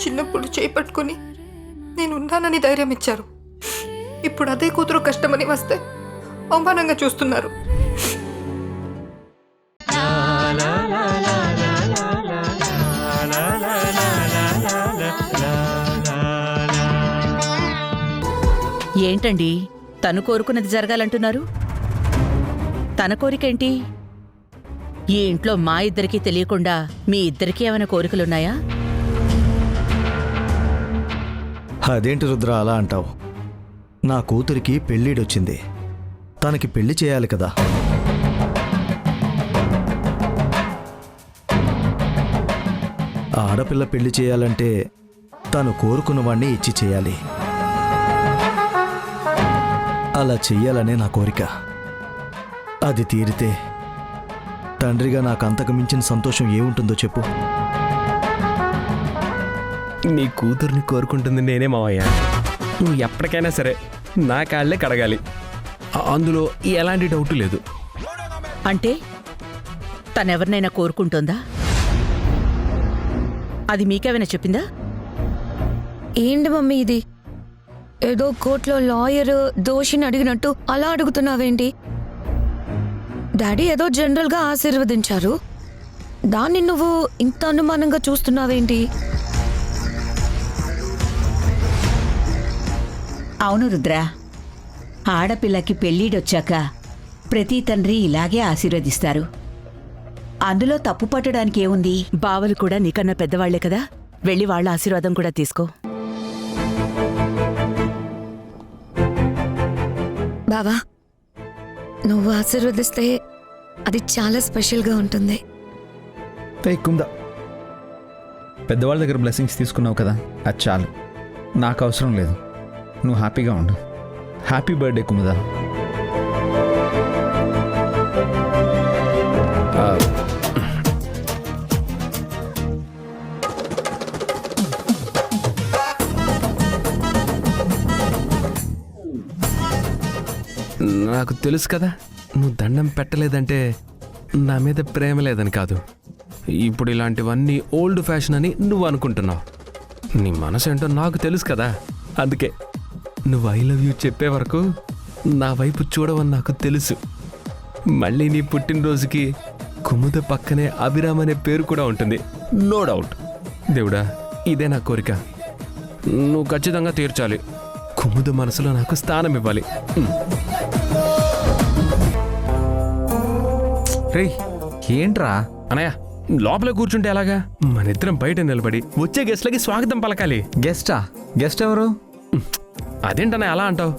చిన్నప్పుడు చేపట్టుకుని నేను ఉన్నానని ధైర్యం ఇచ్చారు. ఇప్పుడు అదే కూతురు కష్టమని వస్తే అవమానంగా చూస్తున్నారు. ఏంటండి తను కోరుకున్నది జరగాలంటున్నారు? తన కోరికేంటి? ఈ ఇంట్లో మా ఇద్దరికీ తెలియకుండా మీ ఇద్దరికీ ఏమైనా కోరికలున్నాయా? అదేంటి రుద్ర అలా అంటావు? నా కూతురికి పెళ్ళిడొచ్చింది, తనకి పెళ్లి చేయాలి కదా. ఆడపిల్ల పెళ్లి చేయాలంటే తను కోరుకున్నవాణ్ణి ఇచ్చి చేయాలి. అలా చెయ్యాలనే నా కోరిక. అది తీరితే తండ్రిగా నాకు అంతకు మించిన సంతోషం ఏముంటుందో చెప్పు. నీ కూతుర్ని కోరుకుంటుంది నేనే మావయ్య. నువ్వు ఎప్పటికైనా సరే నా కాళ్ళే కడగాలి, అందులో ఎలాంటి డౌట్ లేదు. అంటే తనెవరినైనా కోరుకుంటోందా? అది మీకేమైనా చెప్పిందా? ఏంటి మమ్మీ ఇది? ఏదో కోర్టులో లాయర్ దోషిని అడిగినట్టు అలా అడుగుతున్నావేంటి? డాడీ ఏదో జనరల్గా ఆశీర్వదించారు, దాన్ని నువ్వు ఇంత అనుమానంగా చూస్తున్నావేంటి? అవును రుద్ర, ఆడపిల్లకి పెళ్ళిడొచ్చాక ప్రతి తండ్రి ఇలాగే ఆశీర్వదిస్తారు. అందులో తప్పు పట్టడానికి ఏముంది? బావలు కూడా నీకన్నా పెద్దవాళ్లే కదా, వెళ్ళి వాళ్ళ ఆశీర్వాదం కూడా తీసుకో. బావా, నువ్వు ఆశీర్వదిస్తే అది చాలా స్పెషల్గా ఉంటుంది. కుందా, పెద్దవాళ్ళ దగ్గర బ్లెస్సింగ్స్ తీసుకున్నావు కదా, అది చాలు. నాకు అవసరం లేదు. నువ్వు హ్యాపీగా ఉండు. Happy birthday Kumuda. నాకు తెలుసు కదా, నువ్వు దండం పెట్టలేదంటే నా మీద ప్రేమ లేదని కాదు. ఇప్పుడు ఇలాంటివన్నీ ఓల్డ్ ఫ్యాషన్ అని నువ్వు అనుకుంటున్నావు. నీ మనసు ఏంటో నాకు తెలుసు కదా. అందుకే నువ్వు ఐ లవ్ యూ చెప్పే వరకు నా వైపు చూడవని నాకు తెలుసు. మళ్ళీ నీ పుట్టినరోజుకి కుముద పక్కనే అభిరామ్ అనే పేరు కూడా ఉంటుంది, నో డౌట్. దేవుడా, ఇదే నా కోరిక. నువ్వు ఖచ్చితంగా తీర్చాలి. కుముద మనసులో నాకు స్థానం ఇవ్వాలి. రేయ్, ఏంట్రా అనయ్య, లోపల కూర్చుంటే ఎలాగా? మనిద్దరం బయట నిలబడి వచ్చే గెస్ట్లకి స్వాగతం పలకాలి. గెస్టా? గెస్ట్ ఎవరు? అదేంటనే అలా అంటావు?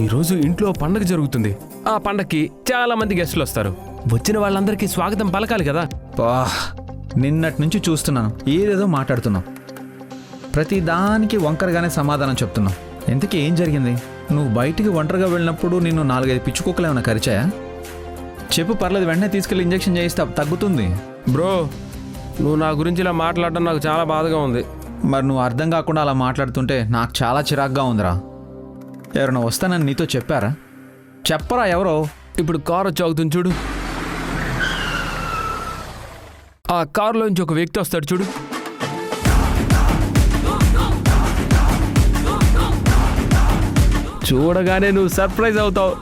ఈరోజు ఇంట్లో పండగ జరుగుతుంది. ఆ పండగకి చాలా మంది గెస్టులు వస్తారు. వచ్చిన వాళ్ళందరికీ స్వాగతం పలకాలి కదా. నిన్నటి నుంచి చూస్తున్నాను, ఏదేదో మాట్లాడుతున్నావు. ప్రతి దానికి వంకరగానే సమాధానం చెప్తున్నావు. ఇంతకీ ఏం జరిగింది? నువ్వు బయటికి ఒంటరిగా వెళ్ళినప్పుడు నిన్ను 4-5 పిచ్చుకోకలు ఏమైనా కరిచాయా? చెప్పు, పర్లేదు, వెంటనే తీసుకెళ్ళి ఇంజెక్షన్ చేయిస్తే తగ్గుతుంది. బ్రో, నువ్వు నా గురించి ఇలా మాట్లాడటం నాకు చాలా బాధగా ఉంది. మరి నువ్వు అర్థం కాకుండా అలా మాట్లాడుతుంటే నాకు చాలా చిరాగ్గా ఉందిరా. ఎవరైనా వస్తానని నీతో చెప్పారా? చెప్పరా ఎవరో? ఇప్పుడు కారు వచ్చి ఆగుతుంది చూడు. ఆ కారులోంచి ఒక వ్యక్తి వస్తాడు చూడు. చూడగానే నువ్వు సర్ప్రైజ్ అవుతావు.